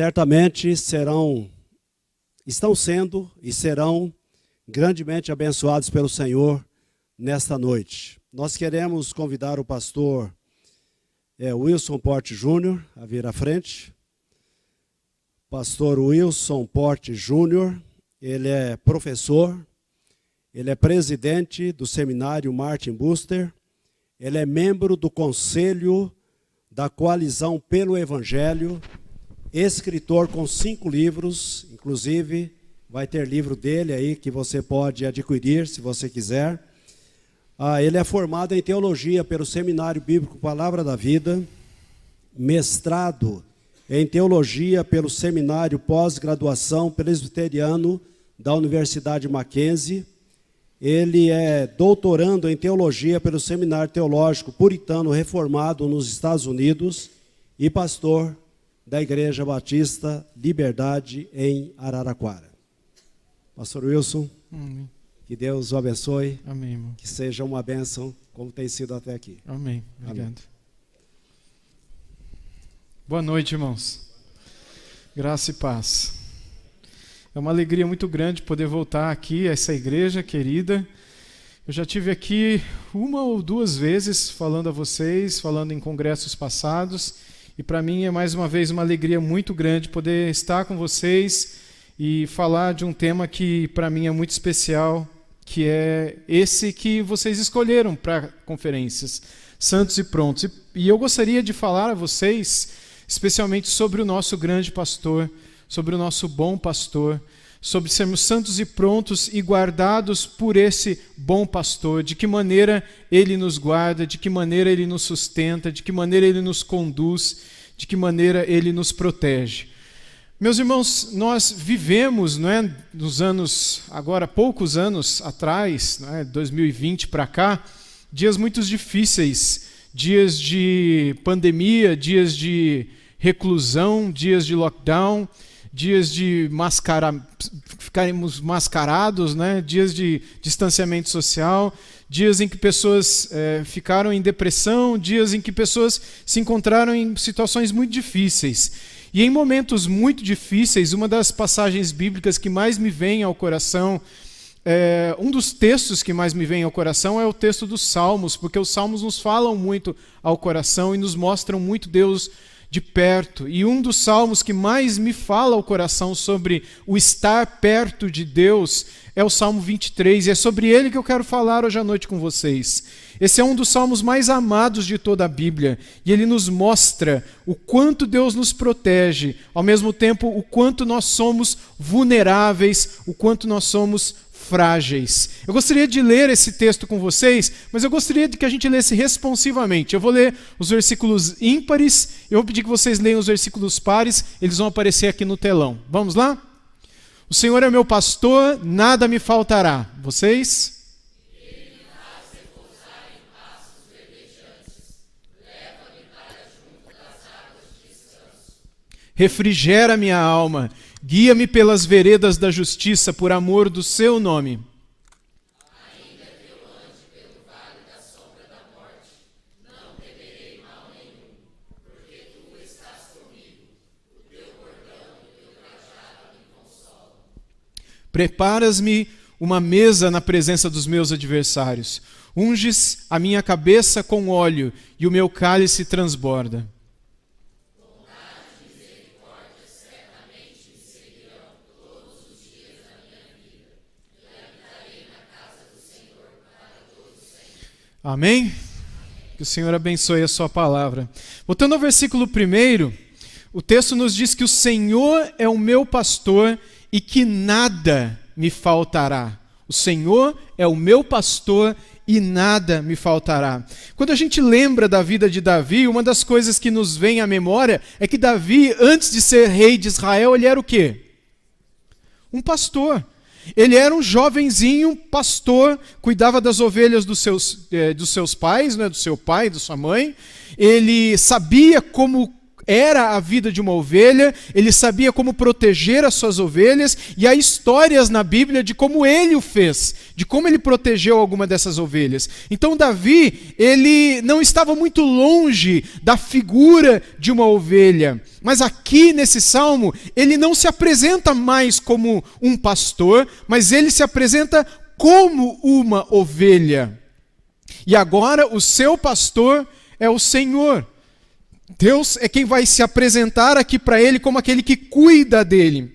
certamente estão sendo e serão grandemente abençoados pelo Senhor nesta noite. Nós queremos convidar o pastor Wilson Porte Júnior a vir à frente. Pastor Wilson Porte Júnior, ele é professor, ele é presidente do seminário Martin Buster, ele é membro do Conselho da Coalizão pelo Evangelho, escritor com 5 livros, inclusive vai ter livro dele aí que você pode adquirir se você quiser. Ele é formado em teologia pelo Seminário Bíblico Palavra da Vida, mestrado em teologia pelo Seminário Pós-Graduação Presbiteriano da Universidade Mackenzie. Ele é doutorando em teologia pelo Seminário Teológico Puritano Reformado nos Estados Unidos e pastor da Igreja Batista Liberdade em Araraquara. Pastor Wilson, amém. Que Deus o abençoe. Amém, irmão. Que seja uma bênção como tem sido até aqui. Amém. Obrigado. Amém. Boa noite, irmãos. Graça e paz. É uma alegria muito grande poder voltar aqui a essa igreja querida. Eu já estive aqui 1 ou 2 vezes falando a vocês, falando em congressos passados, e para mim é mais uma vez uma alegria muito grande poder estar com vocês e falar de um tema que para mim é muito especial, que é esse que vocês escolheram para conferências, Santos e Prontos. E eu gostaria de falar a vocês especialmente sobre o nosso grande pastor, sobre o nosso bom pastor, sobre sermos santos e prontos e guardados por esse bom pastor, de que maneira ele nos guarda, de que maneira ele nos sustenta, de que maneira ele nos conduz, de que maneira ele nos protege. Meus irmãos, nós vivemos, nos anos, agora poucos anos atrás, 2020 para cá, dias muito difíceis, dias de pandemia, dias de reclusão, dias de lockdown, dias de ficarmos mascarados, dias de distanciamento social, dias em que pessoas ficaram em depressão, dias em que pessoas se encontraram em situações muito difíceis. E em momentos muito difíceis, uma das passagens bíblicas que mais me vem ao coração, um dos textos que mais me vem ao coração é o texto dos Salmos, porque os Salmos nos falam muito ao coração e nos mostram muito Deus de perto. E um dos salmos que mais me fala ao coração sobre o estar perto de Deus é o Salmo 23, e é sobre ele que eu quero falar hoje à noite com vocês. Esse é um dos salmos mais amados de toda a Bíblia, e ele nos mostra o quanto Deus nos protege, ao mesmo tempo o quanto nós somos vulneráveis, o quanto nós somos frágeis. Eu gostaria de ler esse texto com vocês, mas eu gostaria de que a gente lesse responsivamente. Eu vou ler os versículos ímpares, eu vou pedir que vocês leiam os versículos pares, eles vão aparecer aqui no telão. Vamos lá? O Senhor é meu pastor, nada me faltará. Vocês? Ele me faz repousar em pastos verdejantes, leva-me para junto das águas de descanso. Refrigera minha alma, guia-me pelas veredas da justiça, por amor do seu nome. Ainda que eu ande pelo vale da sombra da morte, não temerei mal nenhum, porque tu estás comigo, o teu bordão e o teu cajado me consolam. Preparas-me uma mesa na presença dos meus adversários, unges a minha cabeça com óleo e o meu cálice transborda. Amém? Que o Senhor abençoe a sua palavra. Voltando ao versículo 1, o texto nos diz que o Senhor é o meu pastor e que nada me faltará. O Senhor é o meu pastor e nada me faltará. Quando a gente lembra da vida de Davi, uma das coisas que nos vem à memória é que Davi, antes de ser rei de Israel, ele era o quê? Um pastor. Ele era um jovenzinho pastor, cuidava das ovelhas dos seus pais, do seu pai e da sua mãe. Ele sabia como era a vida de uma ovelha, ele sabia como proteger as suas ovelhas, e há histórias na Bíblia de como ele o fez, de como ele protegeu alguma dessas ovelhas. Então Davi, ele não estava muito longe da figura de uma ovelha, mas aqui nesse salmo, ele não se apresenta mais como um pastor, mas ele se apresenta como uma ovelha. E agora o seu pastor é o Senhor. Deus é quem vai se apresentar aqui para ele como aquele que cuida dele.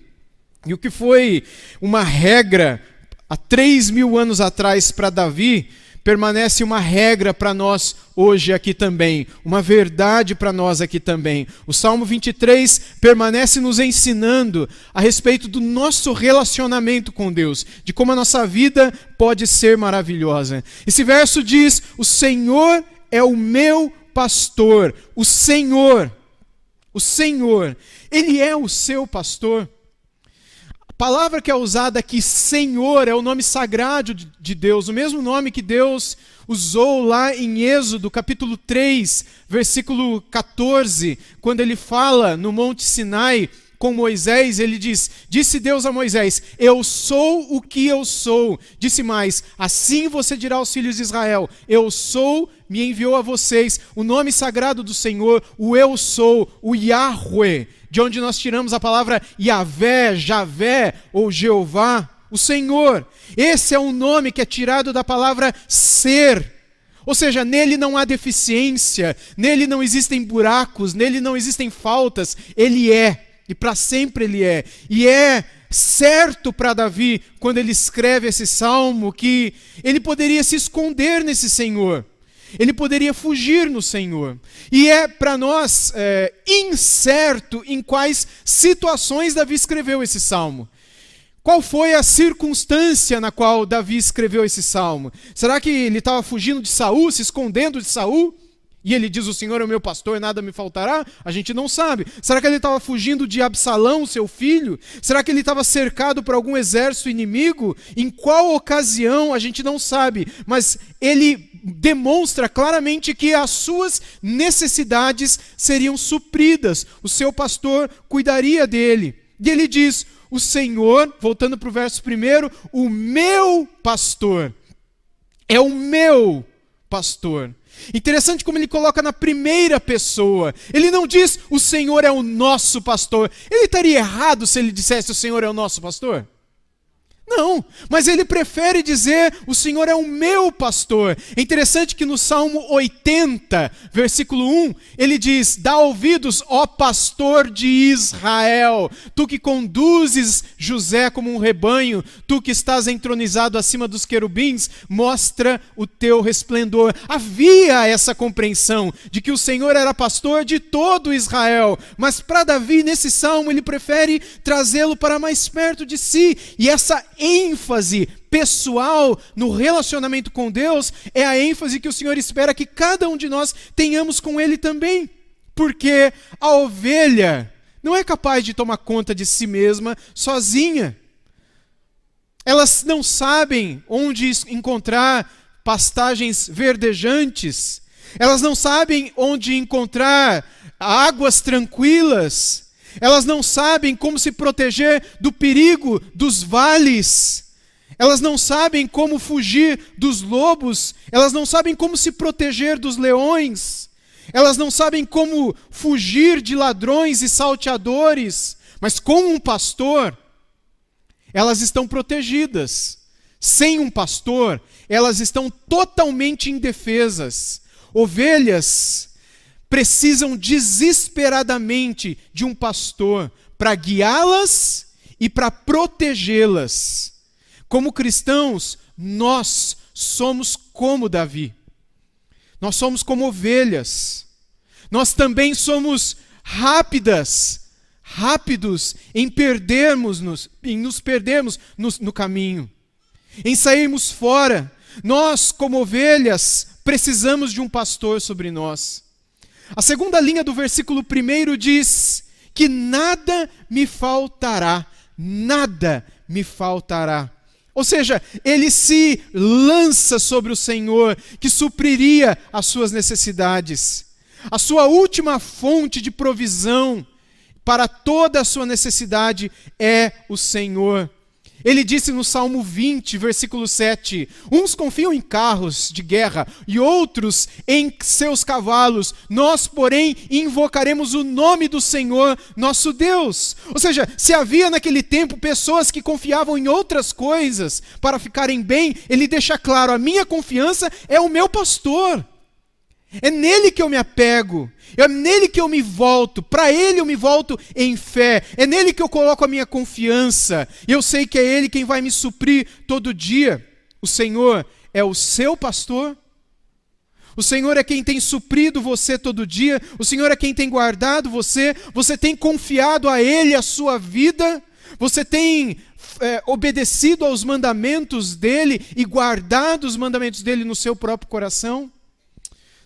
E o que foi uma regra há 3.000 anos atrás para Davi, permanece uma regra para nós hoje aqui também, uma verdade para nós aqui também. O Salmo 23 permanece nos ensinando a respeito do nosso relacionamento com Deus, de como a nossa vida pode ser maravilhosa. Esse verso diz: o Senhor é o meu pastor, o Senhor, Ele é o seu pastor. A palavra que é usada aqui, Senhor, é o nome sagrado de Deus, o mesmo nome que Deus usou lá em Êxodo, capítulo 3, versículo 14, quando ele fala no Monte Sinai com Moisés, ele diz: disse Deus a Moisés, eu sou o que eu sou. Disse mais, assim você dirá aos filhos de Israel, eu sou, me enviou a vocês. O nome sagrado do Senhor, o eu sou, o Yahweh, de onde nós tiramos a palavra Yahvé, Javé ou Jeová, o Senhor. Esse é um nome que é tirado da palavra ser. Ou seja, nele não há deficiência, nele não existem buracos, nele não existem faltas, ele é. E para sempre ele é. E é certo para Davi, quando ele escreve esse salmo, que ele poderia se esconder nesse Senhor. Ele poderia fugir no Senhor. E é para nós incerto em quais situações Davi escreveu esse salmo. Qual foi a circunstância na qual Davi escreveu esse salmo? Será que ele estava fugindo de Saul, se escondendo de Saul? E ele diz, o Senhor é o meu pastor e nada me faltará? A gente não sabe. Será que ele estava fugindo de Absalão, seu filho? Será que ele estava cercado por algum exército inimigo? Em qual ocasião? A gente não sabe. Mas ele demonstra claramente que as suas necessidades seriam supridas. O seu pastor cuidaria dele. E ele diz, o Senhor, voltando para o verso 1, o meu pastor. É o meu pastor. Interessante como ele coloca na primeira pessoa. Ele não diz, o Senhor é o nosso pastor. Ele estaria errado se ele dissesse, o Senhor é o nosso pastor? Não, mas ele prefere dizer, o Senhor é o meu pastor. É interessante que no Salmo 80, versículo 1, ele diz, dá ouvidos, ó pastor de Israel, tu que conduzes José como um rebanho, tu que estás entronizado acima dos querubins, mostra o teu resplendor. Havia essa compreensão de que o Senhor era pastor de todo Israel, mas para Davi, nesse salmo, ele prefere trazê-lo para mais perto de si, e essa ênfase pessoal no relacionamento com Deus é a ênfase que o Senhor espera que cada um de nós tenhamos com Ele também. Porque a ovelha não é capaz de tomar conta de si mesma sozinha. Elas não sabem onde encontrar pastagens verdejantes. Elas não sabem onde encontrar águas tranquilas. Elas não sabem como se proteger do perigo dos vales. Elas não sabem como fugir dos lobos. Elas não sabem como se proteger dos leões. Elas não sabem como fugir de ladrões e salteadores. Mas com um pastor, elas estão protegidas. Sem um pastor, elas estão totalmente indefesas. Ovelhas precisam desesperadamente de um pastor para guiá-las e para protegê-las. Como cristãos, nós somos como Davi. Nós somos como ovelhas. Nós também somos rápidos em nos perdermos no caminho, em sairmos fora. Nós, como ovelhas, precisamos de um pastor sobre nós. A segunda linha do versículo 1 diz que nada me faltará, nada me faltará. Ou seja, ele se lança sobre o Senhor, que supriria as suas necessidades. A sua última fonte de provisão para toda a sua necessidade é o Senhor. Ele disse no Salmo 20, versículo 7, uns confiam em carros de guerra e outros em seus cavalos. Nós, porém, invocaremos o nome do Senhor, nosso Deus. Ou seja, se havia naquele tempo pessoas que confiavam em outras coisas para ficarem bem, ele deixa claro, a minha confiança é o meu pastor. É nele que eu me apego, é nele que eu me volto, para ele eu me volto em fé, é nele que eu coloco a minha confiança, e eu sei que é ele quem vai me suprir todo dia. O Senhor é o seu pastor, o Senhor é quem tem suprido você todo dia, o Senhor é quem tem guardado você, você tem confiado a ele a sua vida, você tem obedecido aos mandamentos dele e guardado os mandamentos dele no seu próprio coração.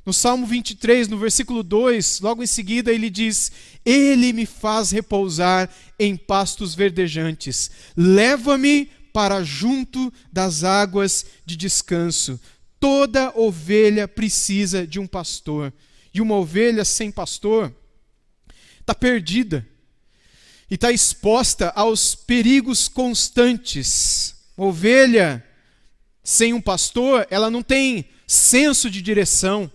No Salmo 23, no versículo 2, logo em seguida ele diz, ele me faz repousar em pastos verdejantes, leva-me para junto das águas de descanso. Toda ovelha precisa de um pastor, e uma ovelha sem pastor está perdida, e está exposta aos perigos constantes. Uma ovelha sem um pastor, ela não tem senso de direção,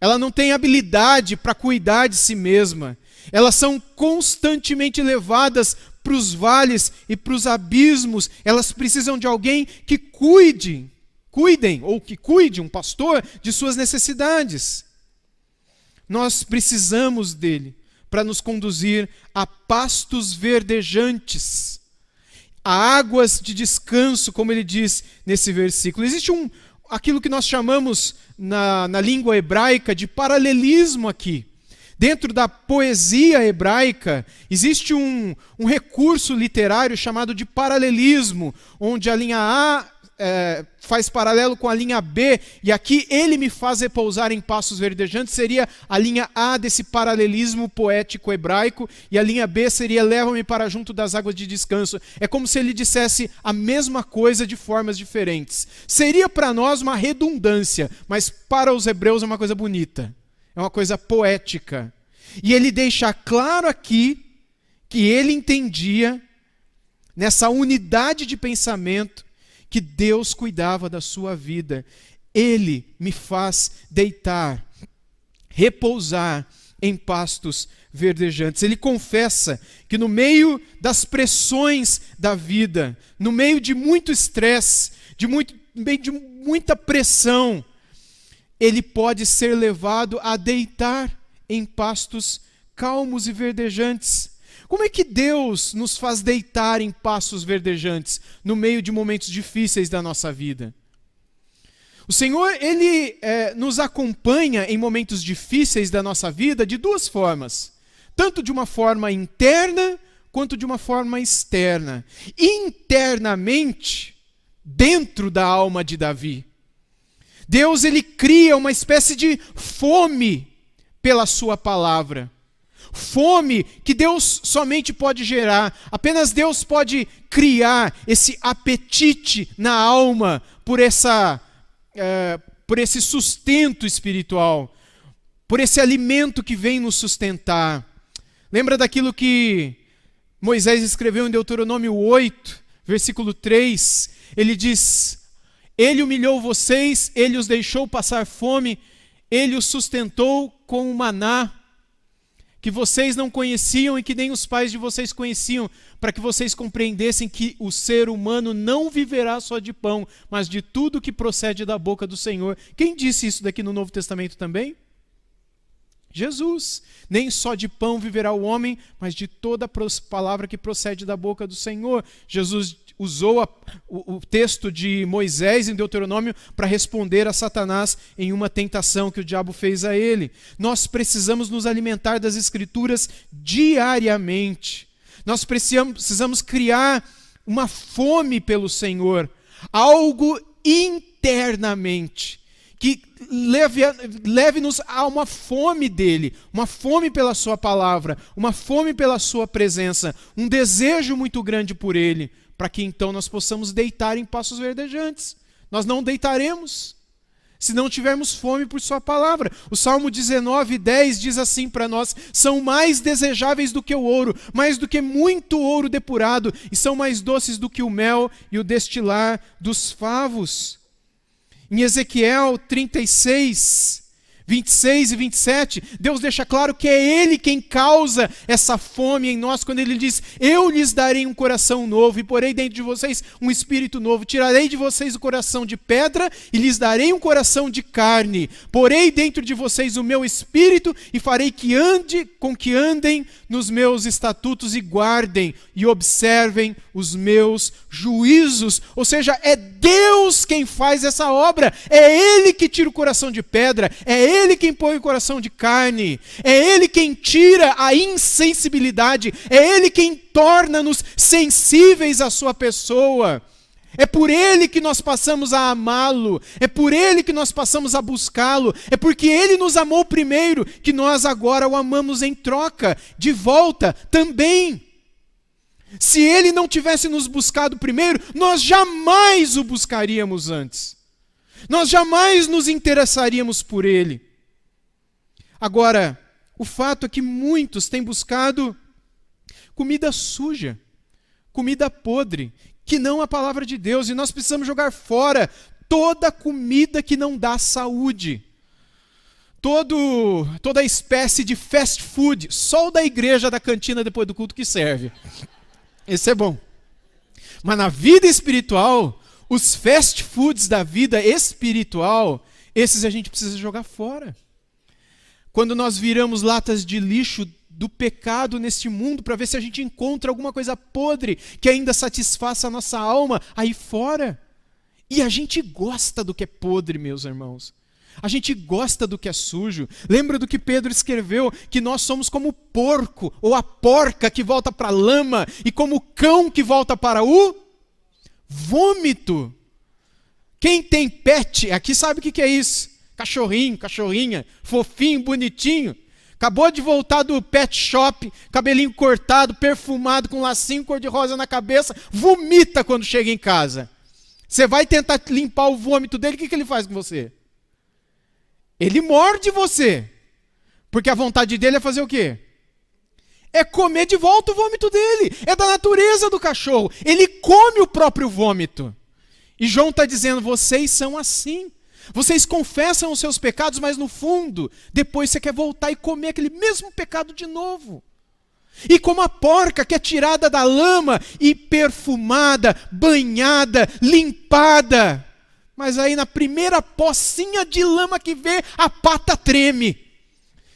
ela não tem habilidade para cuidar de si mesma. Elas são constantemente levadas para os vales e para os abismos. Elas precisam de alguém que cuide, um pastor, de suas necessidades. Nós precisamos dele para nos conduzir a pastos verdejantes, a águas de descanso, como ele diz nesse versículo. Existe aquilo que nós chamamos na língua hebraica de paralelismo aqui. Dentro da poesia hebraica, existe um recurso literário chamado de paralelismo, onde a linha A faz paralelo com a linha B, e aqui ele me faz repousar em pastos verdejantes, seria a linha A desse paralelismo poético hebraico, e a linha B seria leva-me para junto das águas de descanso. É como se ele dissesse a mesma coisa de formas diferentes. Seria para nós uma redundância, mas para os hebreus é uma coisa bonita, é uma coisa poética. E ele deixa claro aqui que ele entendia, nessa unidade de pensamento, que Deus cuidava da sua vida. Ele me faz deitar, repousar em pastos verdejantes. Ele confessa que no meio das pressões da vida, no meio de muito estresse, de muita pressão, ele pode ser levado a deitar em pastos calmos e verdejantes. Como é que Deus nos faz deitar em pastos verdejantes no meio de momentos difíceis da nossa vida? O Senhor, ele nos acompanha em momentos difíceis da nossa vida de duas formas. Tanto de uma forma interna, quanto de uma forma externa. Internamente, dentro da alma de Davi, Deus, ele cria uma espécie de fome pela sua palavra. Fome que Deus somente pode gerar, apenas Deus pode criar esse apetite na alma por esse sustento espiritual, por esse alimento que vem nos sustentar. Lembra daquilo que Moisés escreveu em Deuteronômio 8, versículo 3? Ele diz, ele humilhou vocês, ele os deixou passar fome, ele os sustentou com o maná, que vocês não conheciam e que nem os pais de vocês conheciam, para que vocês compreendessem que o ser humano não viverá só de pão, mas de tudo que procede da boca do Senhor. Quem disse isso daqui no Novo Testamento também? Jesus. Nem só de pão viverá o homem, mas de toda palavra que procede da boca do Senhor. Jesus usou o texto de Moisés em Deuteronômio para responder a Satanás em uma tentação que o diabo fez a ele. Nós precisamos nos alimentar das Escrituras diariamente. Nós precisamos criar uma fome pelo Senhor, algo internamente, que leve-nos a uma fome dele, uma fome pela sua palavra, uma fome pela sua presença, um desejo muito grande por ele, para que então nós possamos deitar em pastos verdejantes. Nós não deitaremos se não tivermos fome por sua palavra. O Salmo 19:10 diz assim para nós: são mais desejáveis do que o ouro, mais do que muito ouro depurado, e são mais doces do que o mel e o destilar dos favos. Em Ezequiel 36, 26 e 27, Deus deixa claro que é Ele quem causa essa fome em nós, quando Ele diz: eu lhes darei um coração novo e porei dentro de vocês um espírito novo, tirarei de vocês o coração de pedra e lhes darei um coração de carne, porei dentro de vocês o meu espírito e farei que andem nos meus estatutos e guardem e observem os meus juízos. Ou seja, é Deus quem faz essa obra, é Ele que tira o coração de pedra, é Ele quem põe o coração de carne, é Ele quem tira a insensibilidade, é Ele quem torna-nos sensíveis à sua pessoa. É por Ele que nós passamos a amá-lo, é por Ele que nós passamos a buscá-lo, é porque Ele nos amou primeiro que nós agora o amamos em troca, de volta também. Se Ele não tivesse nos buscado primeiro, nós jamais o buscaríamos antes. Nós jamais nos interessaríamos por Ele. Agora, o fato é que muitos têm buscado comida suja, comida podre, que não a palavra de Deus, e nós precisamos jogar fora toda comida que não dá saúde. Toda espécie de fast food, só o da igreja, da cantina depois do culto que serve. Esse é bom. Mas na vida espiritual, os fast foods da vida espiritual, esses a gente precisa jogar fora. Quando nós viramos latas de lixo do pecado neste mundo para ver se a gente encontra alguma coisa podre que ainda satisfaça a nossa alma aí fora. E a gente gosta do que é podre, meus irmãos. A gente gosta do que é sujo. Lembra do que Pedro escreveu? Que nós somos como o porco ou a porca que volta para a lama e como o cão que volta para o vômito. Quem tem pet aqui sabe o que é isso. Cachorrinho, cachorrinha, fofinho, bonitinho. Acabou de voltar do pet shop, cabelinho cortado, perfumado, com lacinho cor-de-rosa na cabeça, vomita quando chega em casa. Você vai tentar limpar o vômito dele, o que ele faz com você? Ele morde você. Porque a vontade dele é fazer o quê? É comer de volta o vômito dele. É da natureza do cachorro. Ele come o próprio vômito. E João está dizendo, vocês são assim. Vocês confessam os seus pecados, mas no fundo, depois você quer voltar e comer aquele mesmo pecado de novo. E como a porca que é tirada da lama e perfumada, banhada, limpada, mas aí na primeira pocinha de lama que vê, a pata treme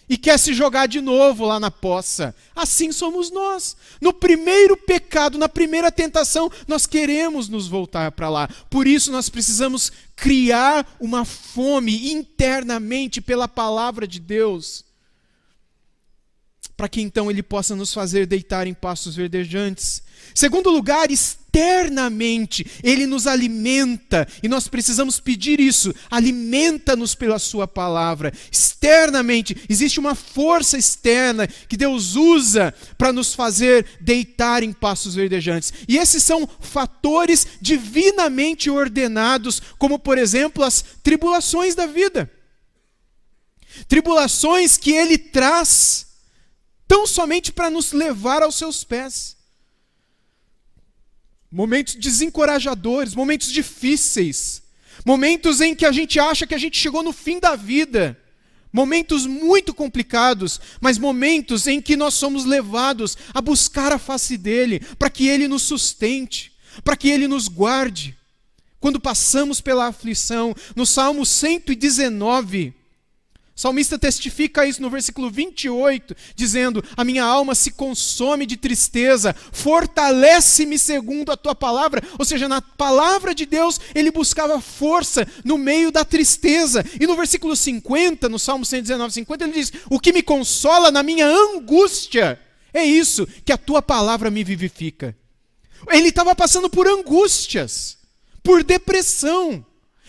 e quer se jogar de novo lá na poça. Assim somos nós. No primeiro pecado, na primeira tentação, nós queremos nos voltar para lá. Por isso nós precisamos criar uma fome internamente pela palavra de Deus, para que então Ele possa nos fazer deitar em pastos verdejantes. Segundo lugar, externamente, Ele nos alimenta, e nós precisamos pedir isso, alimenta-nos pela sua palavra. Externamente, existe uma força externa que Deus usa para nos fazer deitar em pastos verdejantes. E esses são fatores divinamente ordenados, como por exemplo as tribulações da vida. Tribulações que Ele traz tão somente para nos levar aos seus pés. Momentos desencorajadores, momentos difíceis, momentos em que a gente acha que a gente chegou no fim da vida, momentos muito complicados, mas momentos em que nós somos levados a buscar a face dEle, para que Ele nos sustente, para que Ele nos guarde. Quando passamos pela aflição, no Salmo 119, o salmista testifica isso no versículo 28, dizendo, a minha alma se consome de tristeza, fortalece-me segundo a tua palavra. Ou seja, na palavra de Deus, ele buscava força no meio da tristeza. E no versículo 50, no Salmo 119, 50, ele diz, o que me consola na minha angústia, é isso, que a tua palavra me vivifica. Ele estava passando por angústias, por depressão.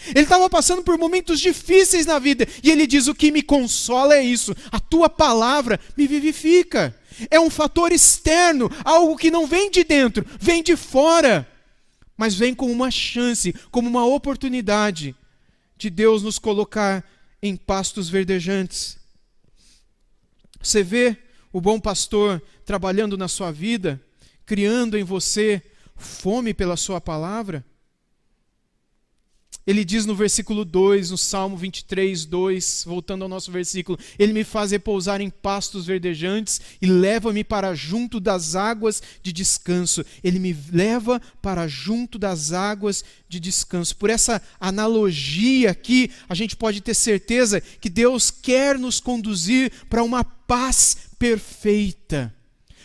Ele estava passando por momentos difíceis na vida. E ele diz, o que me consola é isso. A tua palavra me vivifica. É um fator externo, algo que não vem de dentro, vem de fora. Mas vem como uma chance, como uma oportunidade de Deus nos colocar em pastos verdejantes. Você vê o bom pastor trabalhando na sua vida, criando em você fome pela sua palavra? Ele diz no versículo 2, no Salmo 23, 2, voltando ao nosso versículo, Ele me faz repousar em pastos verdejantes e leva-me para junto das águas de descanso. Ele me leva para junto das águas de descanso. Por essa analogia aqui, a gente pode ter certeza que Deus quer nos conduzir para uma paz perfeita,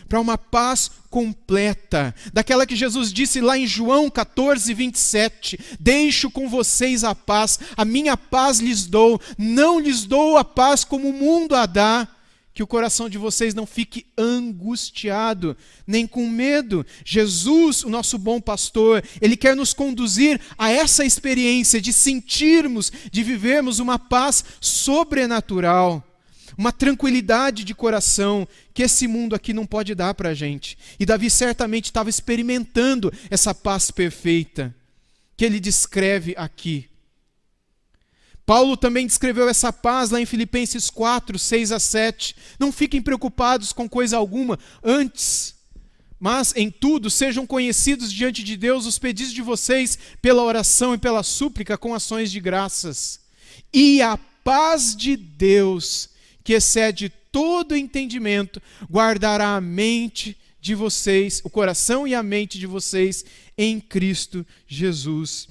para uma paz completa, daquela que Jesus disse lá em João 14, 27, deixo com vocês a paz, a minha paz lhes dou, não lhes dou a paz como o mundo a dá, que o coração de vocês não fique angustiado, nem com medo. Jesus, o nosso bom pastor, Ele quer nos conduzir a essa experiência de sentirmos, de vivermos uma paz sobrenatural, uma tranquilidade de coração que esse mundo aqui não pode dar para a gente. E Davi certamente estava experimentando essa paz perfeita que ele descreve aqui. Paulo também descreveu essa paz lá em Filipenses 4, 6 a 7. Não fiquem preocupados com coisa alguma, antes, mas em tudo sejam conhecidos diante de Deus os pedidos de vocês pela oração e pela súplica com ações de graças. E a paz de Deus, que excede todo entendimento, guardará a mente de vocês, o coração e a mente de vocês em Cristo Jesus.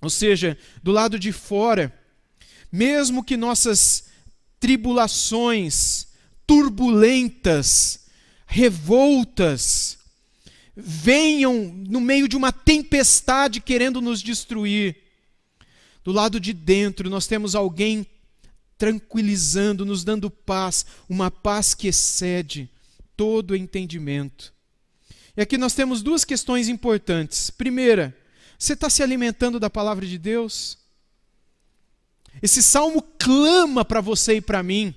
Ou seja, do lado de fora, mesmo que nossas tribulações turbulentas, revoltas, venham no meio de uma tempestade querendo nos destruir, do lado de dentro nós temos alguém tranquilizando, nos dando paz, uma paz que excede todo entendimento. E aqui nós temos duas questões importantes. Primeira, você está se alimentando da palavra de Deus? Esse salmo clama para você e para mim,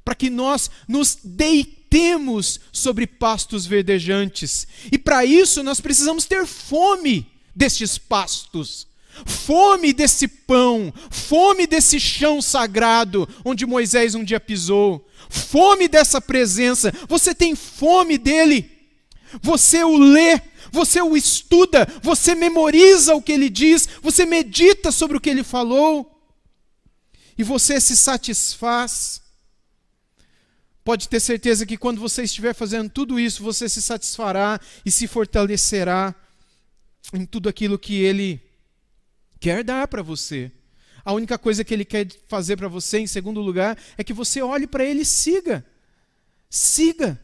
para que nós nos deitemos sobre pastos verdejantes. E para isso nós precisamos ter fome destes pastos. Fome desse pão, fome desse chão sagrado onde Moisés um dia pisou, fome dessa presença. Você tem fome dele, você o lê, você o estuda, você memoriza o que ele diz, você medita sobre o que ele falou e você se satisfaz. Pode ter certeza que quando você estiver fazendo tudo isso, você se satisfará e se fortalecerá em tudo aquilo que ele quer dar para você. A única coisa que ele quer fazer para você, em segundo lugar, é que você olhe para ele e siga. Siga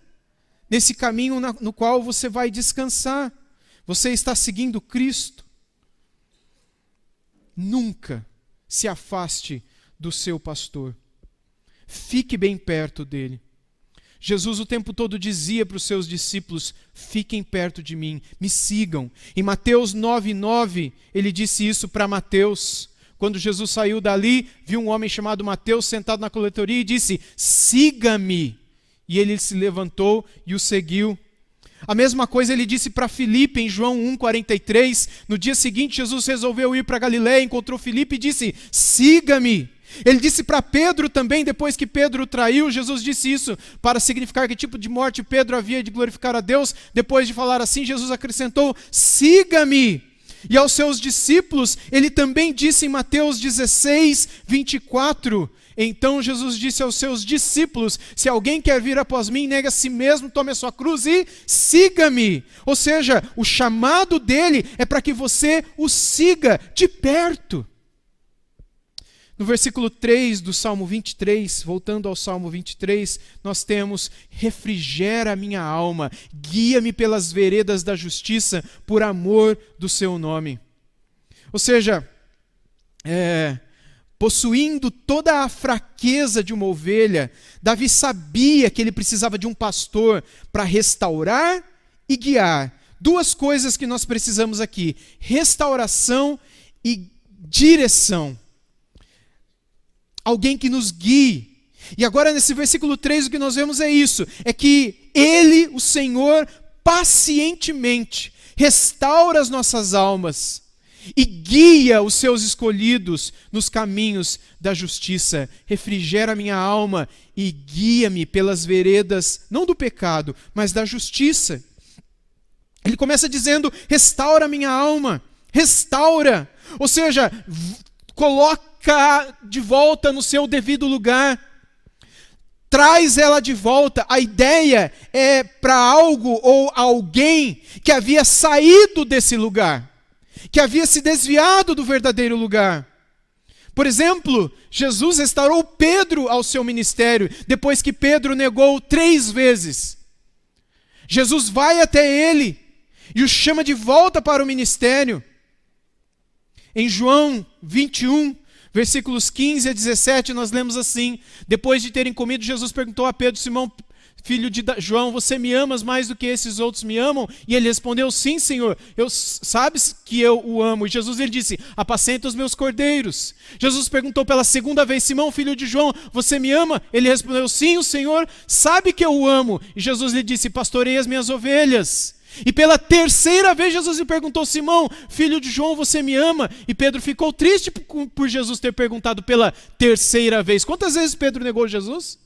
nesse caminho no qual você vai descansar. Você está seguindo Cristo. Nunca se afaste do seu pastor. Fique bem perto dele. Jesus o tempo todo dizia para os seus discípulos, fiquem perto de mim, me sigam. Em Mateus 9:9, ele disse isso para Mateus. Quando Jesus saiu dali, viu um homem chamado Mateus sentado na coletoria e disse, siga-me. E ele se levantou e o seguiu. A mesma coisa ele disse para Filipe em João 1:43. No dia seguinte, Jesus resolveu ir para Galiléia, encontrou Filipe e disse, siga-me. Ele disse para Pedro também, depois que Pedro o traiu, Jesus disse isso para significar que tipo de morte Pedro havia de glorificar a Deus. Depois de falar assim, Jesus acrescentou, siga-me. E aos seus discípulos, ele também disse em Mateus 16:24, então Jesus disse aos seus discípulos, se alguém quer vir após mim, negue a si mesmo, tome a sua cruz e siga-me. Ou seja, o chamado dele é para que você o siga de perto. No versículo 3 do Salmo 23, voltando ao Salmo 23, nós temos, refrigera a minha alma, guia-me pelas veredas da justiça, por amor do seu nome. Ou seja, possuindo toda a fraqueza de uma ovelha, Davi sabia que ele precisava de um pastor para restaurar e guiar. Duas coisas que nós precisamos aqui, restauração e direção. Alguém que nos guie. E agora nesse versículo 3 o que nós vemos é isso, é que ele, o Senhor, pacientemente restaura as nossas almas. e guia os seus escolhidos nos caminhos da justiça. Refrigera a minha alma e guia-me pelas veredas, não do pecado, mas da justiça. Ele começa dizendo: restaura a minha alma, restaura. Ou seja, coloca de volta no seu devido lugar. Traz ela de volta. A ideia é para algo ou alguém que havia saído desse lugar, que havia se desviado do verdadeiro lugar. Por exemplo, Jesus restaurou Pedro ao seu ministério, depois que Pedro negou 3 vezes. Jesus vai até ele e o chama de volta para o ministério. Em João 21, versículos 15 a 17, nós lemos assim: depois de terem comido, Jesus perguntou a Pedro: Simão, filho de João, você me amas mais do que esses outros me amam? E ele respondeu: sim, Senhor, sabes que eu o amo. E Jesus lhe disse: apacenta os meus cordeiros. Jesus perguntou pela segunda vez: Simão, filho de João, você me ama? Ele respondeu: sim, o Senhor sabe que eu o amo. E Jesus lhe disse: pastorei as minhas ovelhas. E pela terceira vez Jesus lhe perguntou: Simão, filho de João, você me ama? E Pedro ficou triste por Jesus ter perguntado pela terceira vez. Quantas vezes Pedro negou Jesus?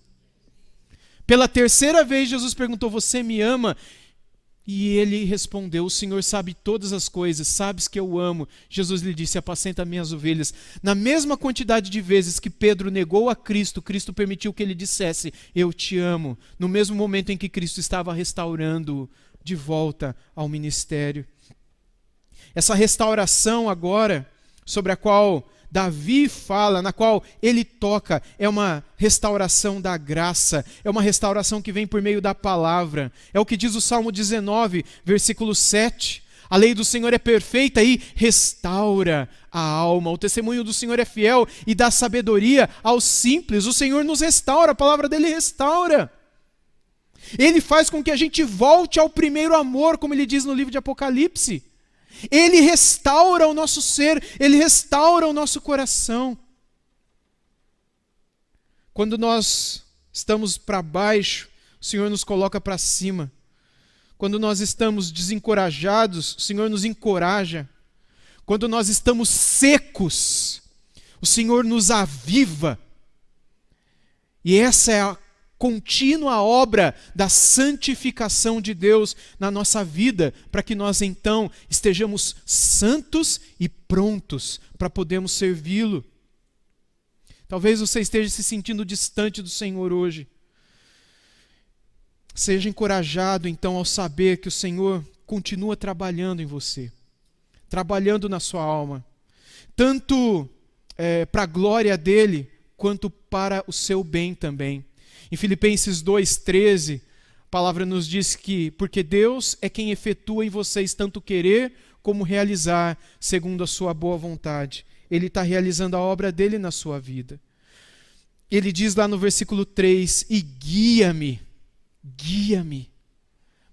Pela terceira vez Jesus perguntou: você me ama? E ele respondeu: o Senhor sabe todas as coisas, sabes que eu o amo. Jesus lhe disse: apacenta minhas ovelhas. Na mesma quantidade de vezes que Pedro negou a Cristo, Cristo permitiu que ele dissesse: eu te amo. No mesmo momento em que Cristo estava restaurando-o de volta ao ministério. Essa restauração agora, sobre a qual Davi fala, na qual ele toca, é uma restauração da graça, é uma restauração que vem por meio da palavra. É o que diz o Salmo 19, versículo 7. A lei do Senhor é perfeita e restaura a alma. O testemunho do Senhor é fiel e dá sabedoria aos simples. O Senhor nos restaura, a palavra dele restaura. Ele faz com que a gente volte ao primeiro amor, como ele diz no livro de Apocalipse. Ele restaura o nosso ser, ele restaura o nosso coração. Quando nós estamos para baixo, o Senhor nos coloca para cima. Quando nós estamos desencorajados, o Senhor nos encoraja. Quando nós estamos secos, o Senhor nos aviva. E essa é a contínua obra da santificação de Deus na nossa vida, para que nós então estejamos santos e prontos para podermos servi-lo. Talvez você esteja se sentindo distante do Senhor hoje. Seja encorajado então ao saber que o Senhor continua trabalhando em você, trabalhando na sua alma, tanto para a glória dele, quanto para o seu bem também. Em Filipenses 2,13, a palavra nos diz que, porque Deus é quem efetua em vocês tanto querer como realizar, segundo a sua boa vontade. Ele está realizando a obra dele na sua vida. Ele diz lá no versículo 3, e guia-me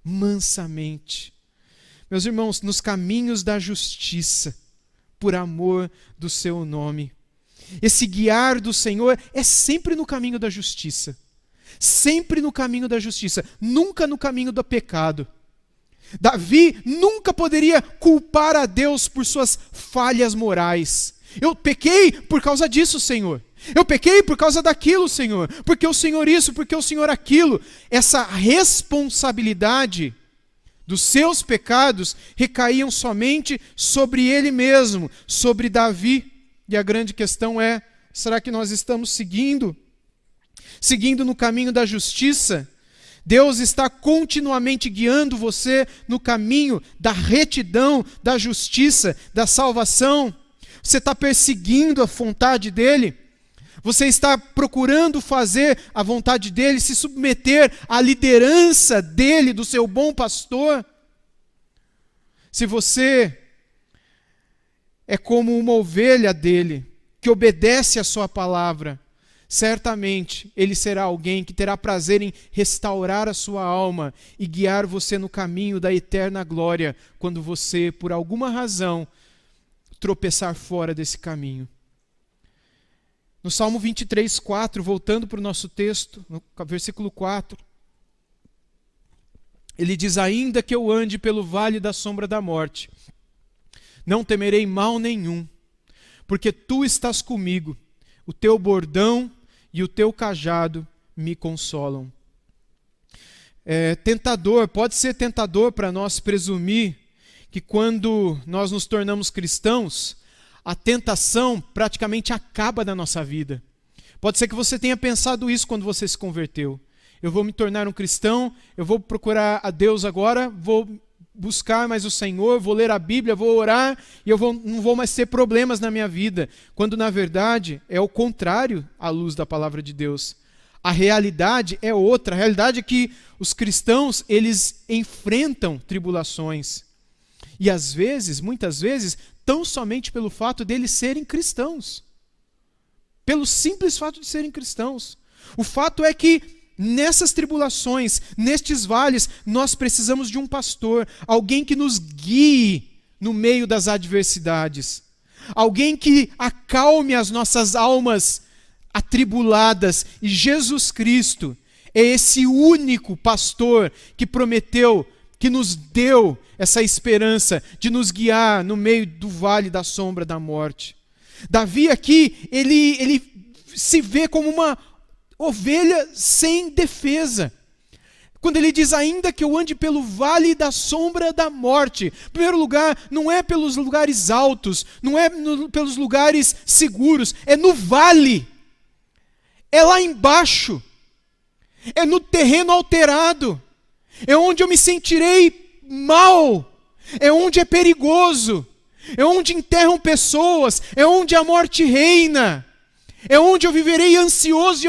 mansamente. Meus irmãos, nos caminhos da justiça, por amor do seu nome. Esse guiar do Senhor é sempre no caminho da justiça. Sempre no caminho da justiça, nunca no caminho do pecado. Davi nunca poderia culpar a Deus por suas falhas morais. Eu pequei por causa disso, Senhor. Eu pequei por causa daquilo, Senhor. Porque o Senhor isso, porque o Senhor aquilo. Essa responsabilidade dos seus pecados recaíam somente sobre ele mesmo, sobre Davi. E a grande questão é, será que nós estamos seguindo no caminho da justiça? Deus está continuamente guiando você no caminho da retidão, da justiça, da salvação. Você está perseguindo a vontade dele? Você está procurando fazer a vontade dele, se submeter à liderança dele, do seu bom pastor? Se você é como uma ovelha dele, que obedece a sua palavra, certamente ele será alguém que terá prazer em restaurar a sua alma e guiar você no caminho da eterna glória, quando você, por alguma razão, tropeçar fora desse caminho. No Salmo 23, 4, voltando para o nosso texto, no versículo 4, ele diz: ainda que eu ande pelo vale da sombra da morte, não temerei mal nenhum, porque tu estás comigo, o teu bordão e o teu cajado me consolam. Pode ser tentador para nós presumir que quando nós nos tornamos cristãos, a tentação praticamente acaba da nossa vida. Pode ser que você tenha pensado isso quando você se converteu. Eu vou me tornar um cristão, eu vou procurar a Deus agora, vou buscar mais o Senhor, vou ler a Bíblia, vou orar e não vou mais ter problemas na minha vida. Quando na verdade é o contrário à luz da palavra de Deus. A realidade é outra. A realidade é que os cristãos, eles enfrentam tribulações. E às vezes, muitas vezes, tão somente pelo fato deles serem cristãos. Pelo simples fato de serem cristãos. O fato é que nessas tribulações, nestes vales, nós precisamos de um pastor, alguém que nos guie no meio das adversidades. Alguém que acalme as nossas almas atribuladas. E Jesus Cristo é esse único pastor que prometeu, que nos deu essa esperança de nos guiar no meio do vale da sombra da morte. Davi aqui, ele se vê como uma ovelha sem defesa. Quando ele diz, ainda que eu ande pelo vale da sombra da morte. Em primeiro lugar, não é pelos lugares altos, não é pelos lugares seguros, é no vale. É lá embaixo. É no terreno alterado. É onde eu me sentirei mal. É onde é perigoso. É onde enterram pessoas. É onde a morte reina. É onde eu viverei ansioso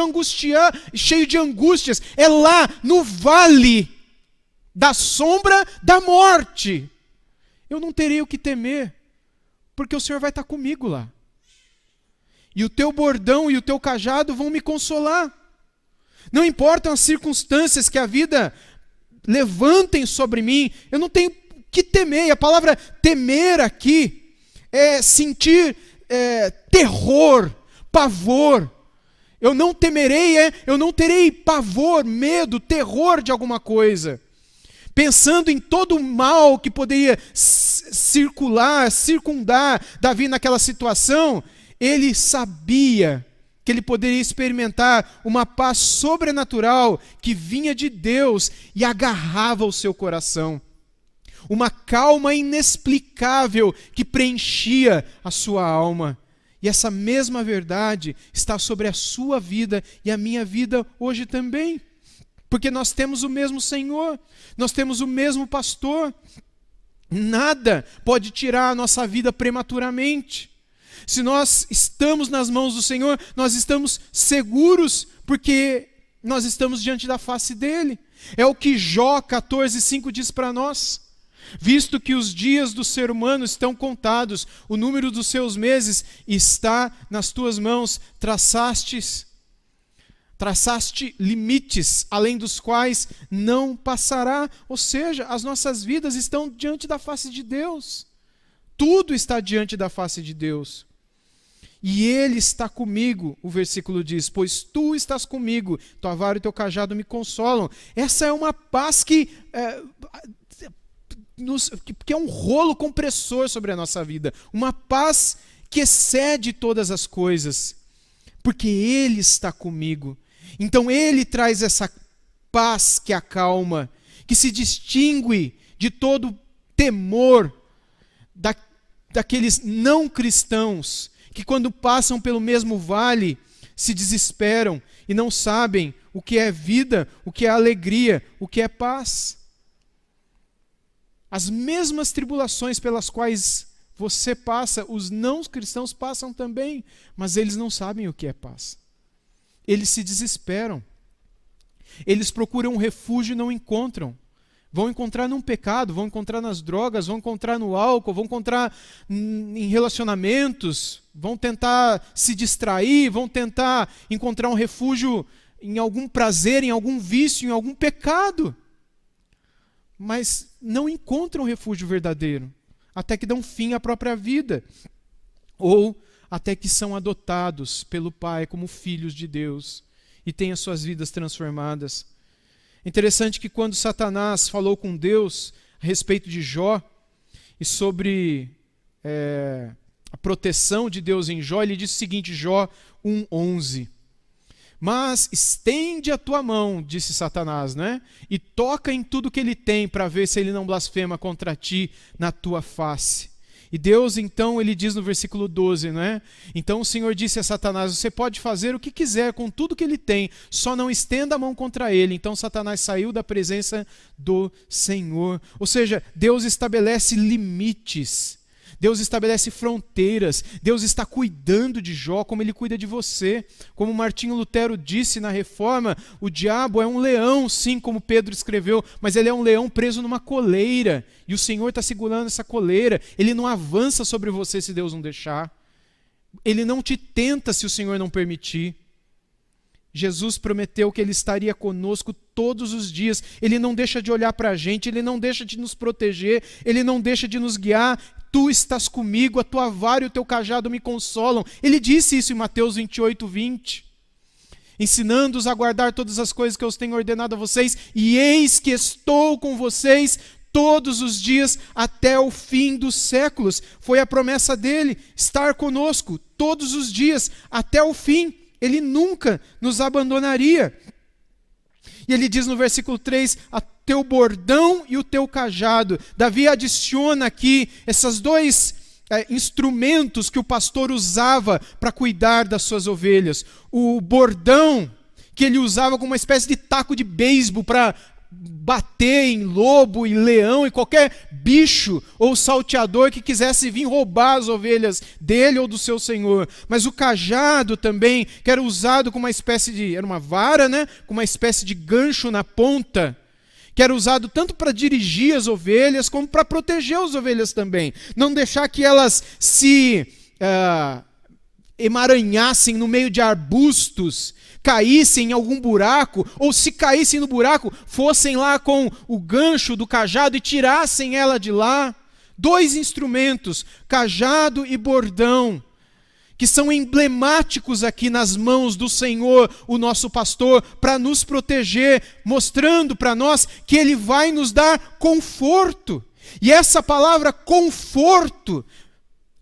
e cheio de angústias. É lá no vale da sombra da morte. Eu não terei o que temer, porque o Senhor vai estar comigo lá. E o teu bordão e o teu cajado vão me consolar. Não importam as circunstâncias que a vida levantem sobre mim, eu não tenho que temer. E a palavra temer aqui é sentir terror, pavor. Eu não temerei, eu não terei pavor, medo, terror de alguma coisa. Pensando em todo o mal que poderia circundar Davi naquela situação, ele sabia que ele poderia experimentar uma paz sobrenatural que vinha de Deus e agarrava o seu coração. Uma calma inexplicável que preenchia a sua alma. E essa mesma verdade está sobre a sua vida e a minha vida hoje também. Porque nós temos o mesmo Senhor, nós temos o mesmo pastor. Nada pode tirar a nossa vida prematuramente. Se nós estamos nas mãos do Senhor, nós estamos seguros, porque nós estamos diante da face dele. É o que Jó 14:5 diz para nós. Visto que os dias do ser humano estão contados, o número dos seus meses está nas tuas mãos, traçaste limites, além dos quais não passará. Ou seja, as nossas vidas estão diante da face de Deus. Tudo está diante da face de Deus. E Ele está comigo, o versículo diz, pois tu estás comigo, tua vara e teu cajado me consolam. Essa é uma paz que é um rolo compressor sobre a nossa vida. Uma paz que excede todas as coisas. Porque Ele está comigo. Então Ele traz essa paz que acalma, que se distingue de todo temor daqueles não cristãos, que quando passam pelo mesmo vale, se desesperam e não sabem o que é vida, o que é alegria, o que é paz. As mesmas tribulações pelas quais você passa, os não cristãos passam também, mas eles não sabem o que é paz. Eles se desesperam. Eles procuram um refúgio e não encontram. Vão encontrar num pecado, vão encontrar nas drogas, vão encontrar no álcool, vão encontrar em relacionamentos, vão tentar se distrair, vão tentar encontrar um refúgio em algum prazer, em algum vício, em algum pecado. Mas não encontram refúgio verdadeiro, até que dão fim à própria vida, ou até que são adotados pelo Pai como filhos de Deus e têm as suas vidas transformadas. Interessante que quando Satanás falou com Deus a respeito de Jó e sobre a proteção de Deus em Jó, ele diz o seguinte, Jó 1:11. Mas estende a tua mão, disse Satanás, né? E toca em tudo que ele tem para ver se ele não blasfema contra ti na tua face. E Deus, então, ele diz no versículo 12, né? Então o Senhor disse a Satanás, você pode fazer o que quiser com tudo que ele tem, só não estenda a mão contra ele. Então Satanás saiu da presença do Senhor. Ou seja, Deus estabelece limites. Deus estabelece fronteiras, Deus está cuidando de Jó como Ele cuida de você. Como Martinho Lutero disse na Reforma, o diabo é um leão, sim, como Pedro escreveu, mas ele é um leão preso numa coleira, e o Senhor está segurando essa coleira. Ele não avança sobre você se Deus não deixar, Ele não te tenta se o Senhor não permitir. Jesus prometeu que Ele estaria conosco todos os dias. Ele não deixa de olhar para a gente, Ele não deixa de nos proteger, Ele não deixa de nos guiar. Tu estás comigo, a tua vara e o teu cajado me consolam. Ele disse isso em Mateus 28:20. Ensinando-os a guardar todas as coisas que eu tenho ordenado a vocês, e eis que estou com vocês todos os dias até o fim dos séculos. Foi a promessa dele, estar conosco todos os dias até o fim. Ele nunca nos abandonaria. E ele diz no versículo 3, a teu bordão e o teu cajado. Davi adiciona aqui esses dois instrumentos que o pastor usava para cuidar das suas ovelhas. O bordão, que ele usava como uma espécie de taco de beisebol para bater em lobo e leão e qualquer bicho ou salteador que quisesse vir roubar as ovelhas dele ou do seu senhor. Mas o cajado também, que era usado como uma espécie de, era uma vara, né, com uma espécie de gancho na ponta, que era usado tanto para dirigir as ovelhas como para proteger as ovelhas também, não deixar que elas se emaranhassem no meio de arbustos, caíssem em algum buraco, ou se caíssem no buraco, fossem lá com o gancho do cajado e tirassem ela de lá. Dois instrumentos, cajado e bordão, que são emblemáticos aqui nas mãos do Senhor, o nosso pastor, para nos proteger, mostrando para nós que Ele vai nos dar conforto. E essa palavra conforto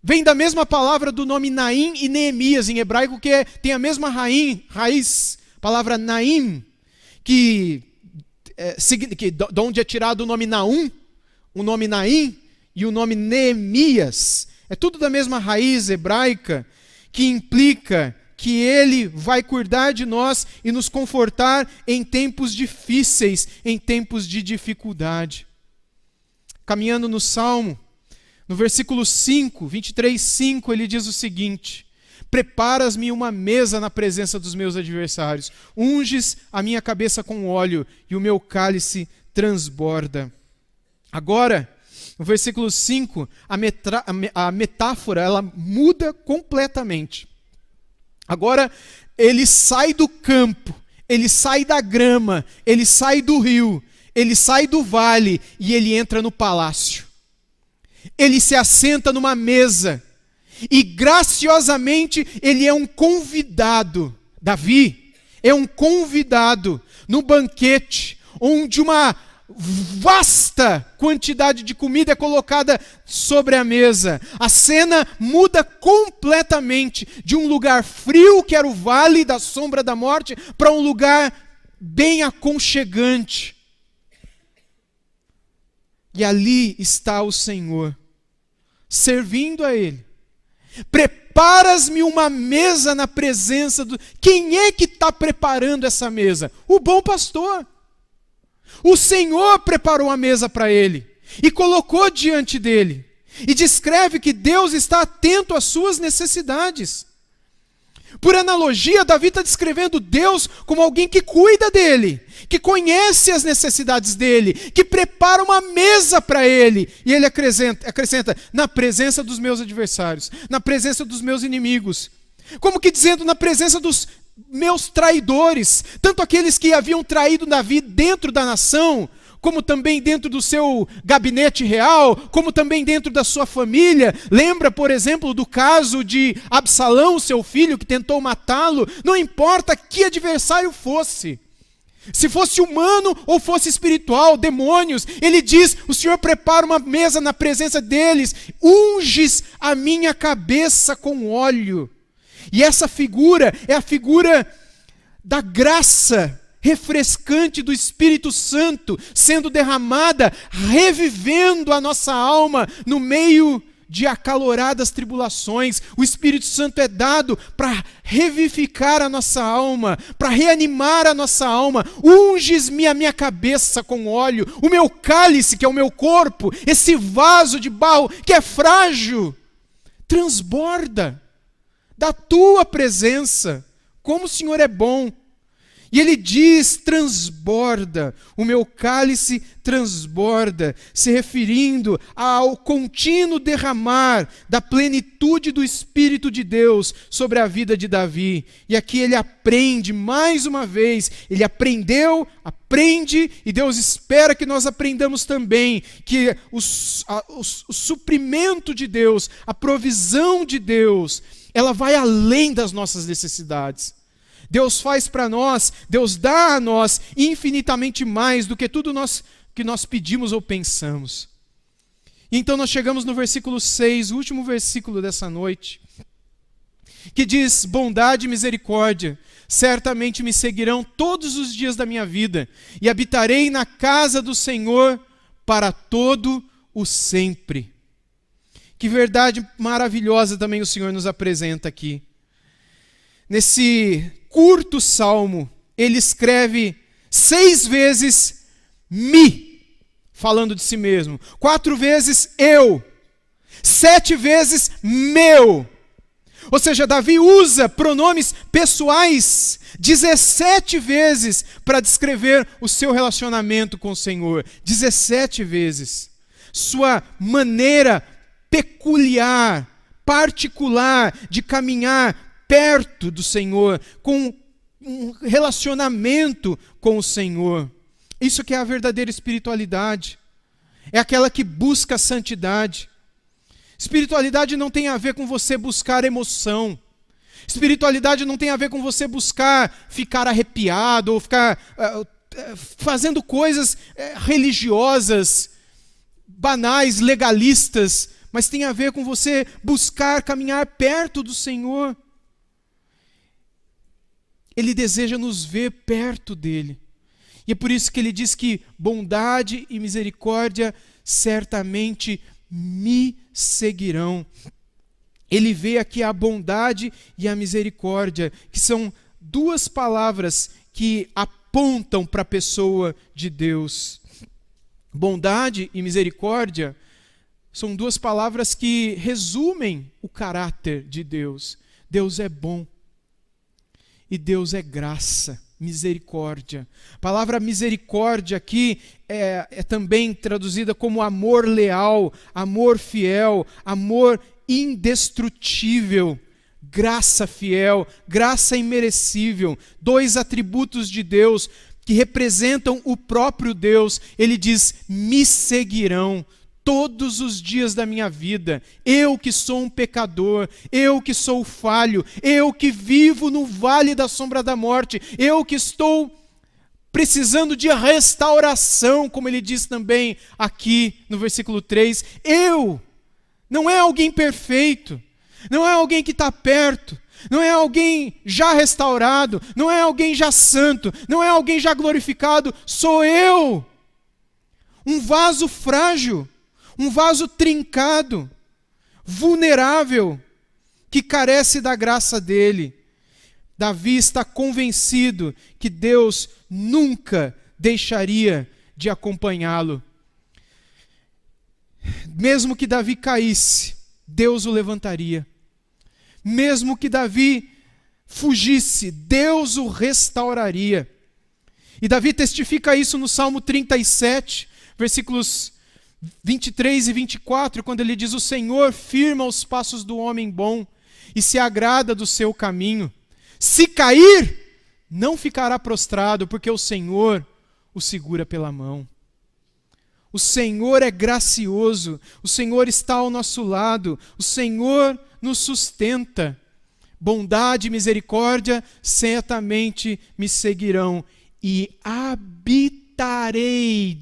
vem da mesma palavra do nome Naim e Neemias em hebraico, que tem a mesma raiz, palavra Naim, de onde é tirado o nome Naum, o nome Naim e o nome Neemias. É tudo da mesma raiz hebraica, que implica que Ele vai cuidar de nós e nos confortar em tempos difíceis, em tempos de dificuldade. Caminhando no Salmo, no versículo 5, 23:5, ele diz o seguinte: preparas-me uma mesa na presença dos meus adversários, unges a minha cabeça com óleo e o meu cálice transborda. Agora, no versículo 5, a metáfora ela muda completamente. Agora, ele sai do campo, ele sai da grama, ele sai do rio, ele sai do vale e ele entra no palácio. Ele se assenta numa mesa e graciosamente ele é um convidado. Davi é um convidado no banquete onde uma vasta quantidade de comida é colocada sobre a mesa. A cena muda completamente de um lugar frio, que era o vale da sombra da morte, para um lugar bem aconchegante. E ali está o Senhor, servindo a Ele. Preparas-me uma mesa na presença do... Quem é que está preparando essa mesa? O bom pastor. O Senhor preparou a mesa para ele e colocou diante dele. E descreve que Deus está atento às suas necessidades. Por analogia, Davi está descrevendo Deus como alguém que cuida dele, que conhece as necessidades dele, que prepara uma mesa para ele. E ele acrescenta, na presença dos meus adversários, na presença dos meus inimigos. Como que dizendo, na presença dos meus traidores, tanto aqueles que haviam traído Davi dentro da nação, como também dentro do seu gabinete real, como também dentro da sua família. Lembra, por exemplo, do caso de Absalão, seu filho, que tentou matá-lo. Não importa que adversário fosse, Se fosse humano ou fosse espiritual, demônios, ele diz, o Senhor prepara uma mesa na presença deles, unges a minha cabeça com óleo. E essa figura é a figura da graça refrescante do Espírito Santo sendo derramada, revivendo a nossa alma no meio de acaloradas tribulações. O Espírito Santo é dado para revivificar a nossa alma, para reanimar a nossa alma. Unges-me a minha cabeça com óleo, o meu cálice, que é o meu corpo, esse vaso de barro que é frágil, transborda da tua presença. Como o Senhor é bom. E ele diz, transborda, o meu cálice transborda, se referindo ao contínuo derramar da plenitude do Espírito de Deus sobre a vida de Davi. E aqui ele aprende, mais uma vez, ele aprendeu, aprende, e Deus espera que nós aprendamos também, que o suprimento de Deus, a provisão de Deus, ela vai além das nossas necessidades. Deus faz para nós, Deus dá a nós infinitamente mais do que tudo que nós pedimos ou pensamos. E então nós chegamos no versículo 6, o último versículo dessa noite, que diz, bondade e misericórdia certamente me seguirão todos os dias da minha vida, e habitarei na casa do Senhor para todo o sempre. Que verdade maravilhosa também o Senhor nos apresenta aqui. Nesse curto salmo, ele escreve 6 vezes me, falando de si mesmo, 4 vezes eu, 7 vezes meu. Ou seja, Davi usa pronomes pessoais 17 vezes para descrever o seu relacionamento com o Senhor. 17 vezes. Sua maneira peculiar, particular de caminhar perto do Senhor, com um relacionamento com o Senhor. Isso que é a verdadeira espiritualidade. É aquela que busca a santidade. Espiritualidade não tem a ver com você buscar emoção. Espiritualidade não tem a ver com você buscar ficar arrepiado ou ficar fazendo coisas religiosas, banais, legalistas, mas tem a ver com você buscar caminhar perto do Senhor. Ele deseja nos ver perto dele. E é por isso que ele diz que bondade e misericórdia certamente me seguirão. Ele vê aqui a bondade e a misericórdia, que são 2 palavras que apontam para a pessoa de Deus. Bondade e misericórdia são 2 palavras que resumem o caráter de Deus. Deus é bom. E Deus é graça, misericórdia. A palavra misericórdia aqui é também traduzida como amor leal, amor fiel, amor indestrutível, graça fiel, graça imerecível. 2 atributos de Deus que representam o próprio Deus. Ele diz, me seguirão todos os dias da minha vida, eu que sou um pecador, eu que sou falho, eu que vivo no vale da sombra da morte, eu que estou precisando de restauração, como ele diz também aqui no versículo 3, eu, não é alguém perfeito, não é alguém que está perto, não é alguém já restaurado, não é alguém já santo, não é alguém já glorificado, sou eu, um vaso frágil, um vaso trincado, vulnerável, que carece da graça dele. Davi está convencido que Deus nunca deixaria de acompanhá-lo. Mesmo que Davi caísse, Deus o levantaria. Mesmo que Davi fugisse, Deus o restauraria. E Davi testifica isso no Salmo 37, versículos 23 e 24, quando ele diz, o Senhor firma os passos do homem bom e se agrada do seu caminho. Se cair, não ficará prostrado, porque o Senhor o segura pela mão. O Senhor é gracioso, o Senhor está ao nosso lado, o Senhor nos sustenta. Bondade e misericórdia certamente me seguirão. e habitarei,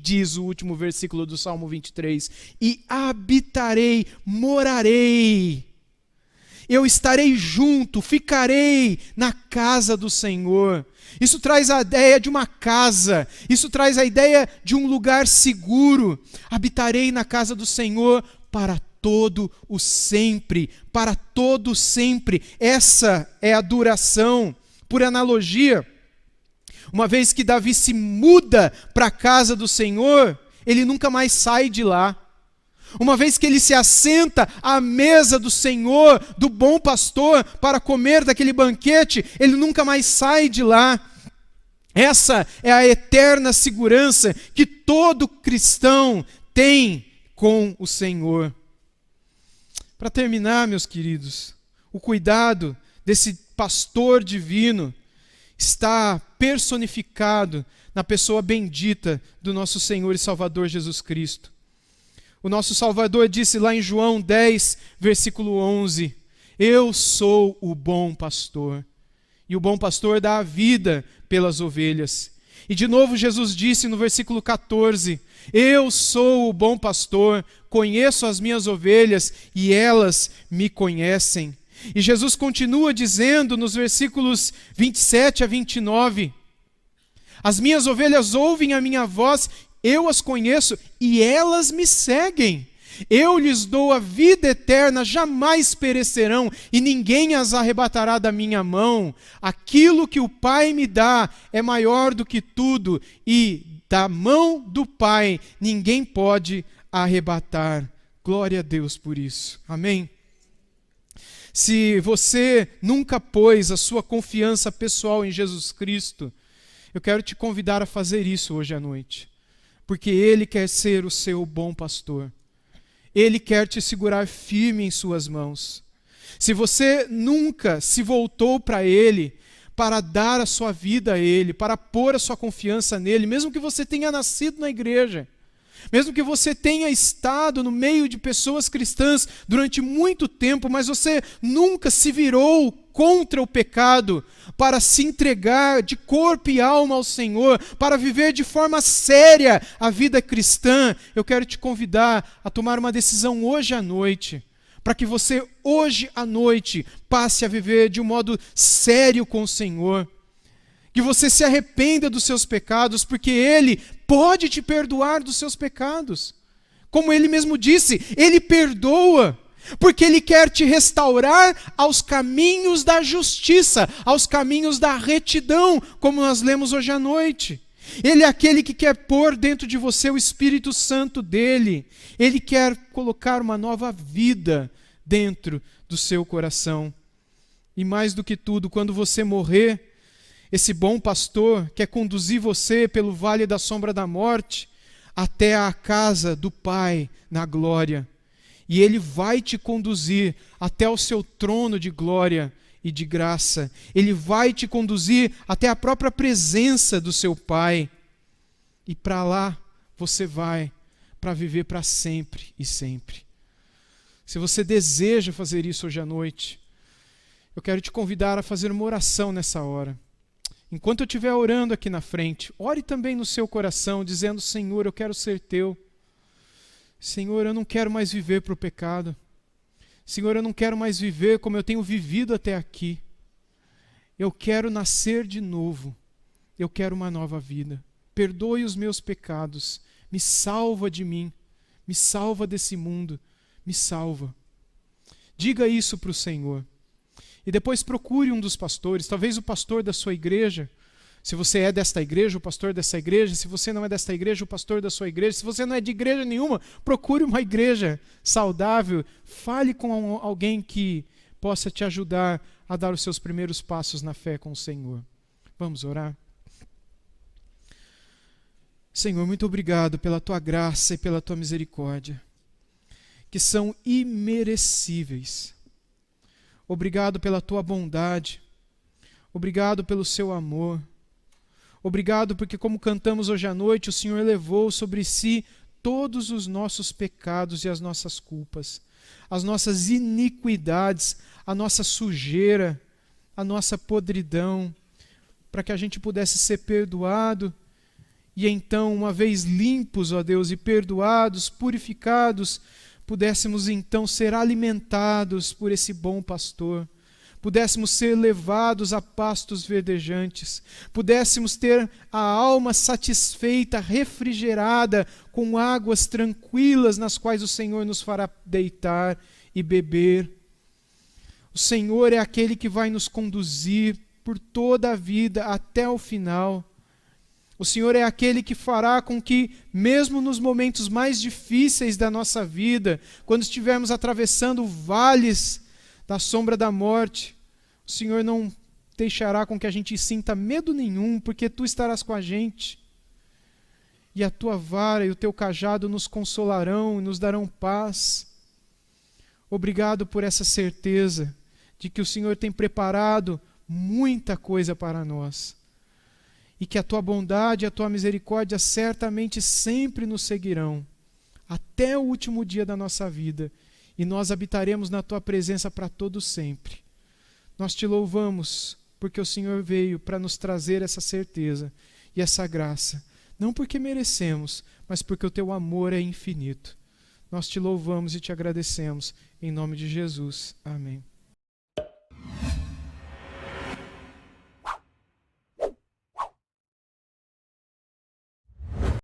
diz o último versículo do Salmo 23, e habitarei, morarei. Eu estarei junto, ficarei na casa do Senhor. Isso traz a ideia de uma casa, isso traz a ideia de um lugar seguro. Habitarei na casa do Senhor para todo o sempre, para todo sempre. Essa é a duração. Por analogia, uma vez que Davi se muda para a casa do Senhor, ele nunca mais sai de lá. Uma vez que ele se assenta à mesa do Senhor, do bom pastor, para comer daquele banquete, ele nunca mais sai de lá. Essa é a eterna segurança que todo cristão tem com o Senhor. Para terminar, meus queridos, o cuidado desse pastor divino está personificado na pessoa bendita do nosso Senhor e Salvador Jesus Cristo. O nosso Salvador disse lá em João 10, versículo 11, eu sou o bom pastor, e o bom pastor dá a vida pelas ovelhas. E de novo Jesus disse no versículo 14, eu sou o bom pastor, conheço as minhas ovelhas e elas me conhecem. E Jesus continua dizendo nos versículos 27 a 29, as minhas ovelhas ouvem a minha voz, eu as conheço e elas me seguem. Eu lhes dou a vida eterna, jamais perecerão e ninguém as arrebatará da minha mão. Aquilo que o Pai me dá é maior do que tudo e da mão do Pai ninguém pode arrebatar. Glória a Deus por isso. Amém? Se você nunca pôs a sua confiança pessoal em Jesus Cristo, eu quero te convidar a fazer isso hoje à noite. Porque Ele quer ser o seu bom pastor. Ele quer te segurar firme em suas mãos. Se você nunca se voltou para Ele, para dar a sua vida a Ele, para pôr a sua confiança nele, mesmo que você tenha nascido na igreja, mesmo que você tenha estado no meio de pessoas cristãs durante muito tempo, mas você nunca se virou contra o pecado para se entregar de corpo e alma ao Senhor, para viver de forma séria a vida cristã, eu quero te convidar a tomar uma decisão hoje à noite, para que você hoje à noite passe a viver de um modo sério com o Senhor. Que você se arrependa dos seus pecados, porque Ele pode te perdoar dos seus pecados. Como Ele mesmo disse, Ele perdoa, porque Ele quer te restaurar aos caminhos da justiça, aos caminhos da retidão, como nós lemos hoje à noite. Ele é aquele que quer pôr dentro de você o Espírito Santo dEle. Ele quer colocar uma nova vida dentro do seu coração. E mais do que tudo, quando você morrer, esse bom pastor quer conduzir você pelo vale da sombra da morte até a casa do Pai na glória. E Ele vai te conduzir até o seu trono de glória e de graça. Ele vai te conduzir até a própria presença do seu Pai. E para lá você vai para viver para sempre e sempre. Se você deseja fazer isso hoje à noite, eu quero te convidar a fazer uma oração nessa hora. Enquanto eu estiver orando aqui na frente, ore também no seu coração, dizendo, Senhor, eu quero ser Teu. Senhor, eu não quero mais viver para o pecado. Senhor, eu não quero mais viver como eu tenho vivido até aqui. Eu quero nascer de novo. Eu quero uma nova vida. Perdoe os meus pecados. Me salva de mim. Me salva desse mundo. Me salva. Diga isso para o Senhor. E depois procure um dos pastores, talvez o pastor da sua igreja. Se você é desta igreja, o pastor dessa igreja. Se você não é desta igreja, o pastor da sua igreja. Se você não é de igreja nenhuma, procure uma igreja saudável. Fale com alguém que possa te ajudar a dar os seus primeiros passos na fé com o Senhor. Vamos orar? Senhor, muito obrigado pela Tua graça e pela Tua misericórdia, que são imerecíveis. Obrigado pela Tua bondade. Obrigado pelo Seu amor. Obrigado porque, como cantamos hoje à noite, o Senhor levou sobre si todos os nossos pecados e as nossas culpas, as nossas iniquidades, a nossa sujeira, a nossa podridão, para que a gente pudesse ser perdoado e então, uma vez limpos, ó Deus, e perdoados, purificados, pudéssemos então ser alimentados por esse bom pastor, pudéssemos ser levados a pastos verdejantes, pudéssemos ter a alma satisfeita, refrigerada, com águas tranquilas nas quais o Senhor nos fará deitar e beber. O Senhor é aquele que vai nos conduzir por toda a vida até o final. O Senhor é aquele que fará com que, mesmo nos momentos mais difíceis da nossa vida, quando estivermos atravessando vales da sombra da morte, o Senhor não deixará com que a gente sinta medo nenhum, porque Tu estarás com a gente. E a Tua vara e o Teu cajado nos consolarão e nos darão paz. Obrigado por essa certeza de que o Senhor tem preparado muita coisa para nós. E que a Tua bondade e a Tua misericórdia certamente sempre nos seguirão, até o último dia da nossa vida, e nós habitaremos na Tua presença para todo sempre. Nós Te louvamos, porque o Senhor veio para nos trazer essa certeza e essa graça, não porque merecemos, mas porque o Teu amor é infinito. Nós Te louvamos e Te agradecemos, em nome de Jesus. Amém.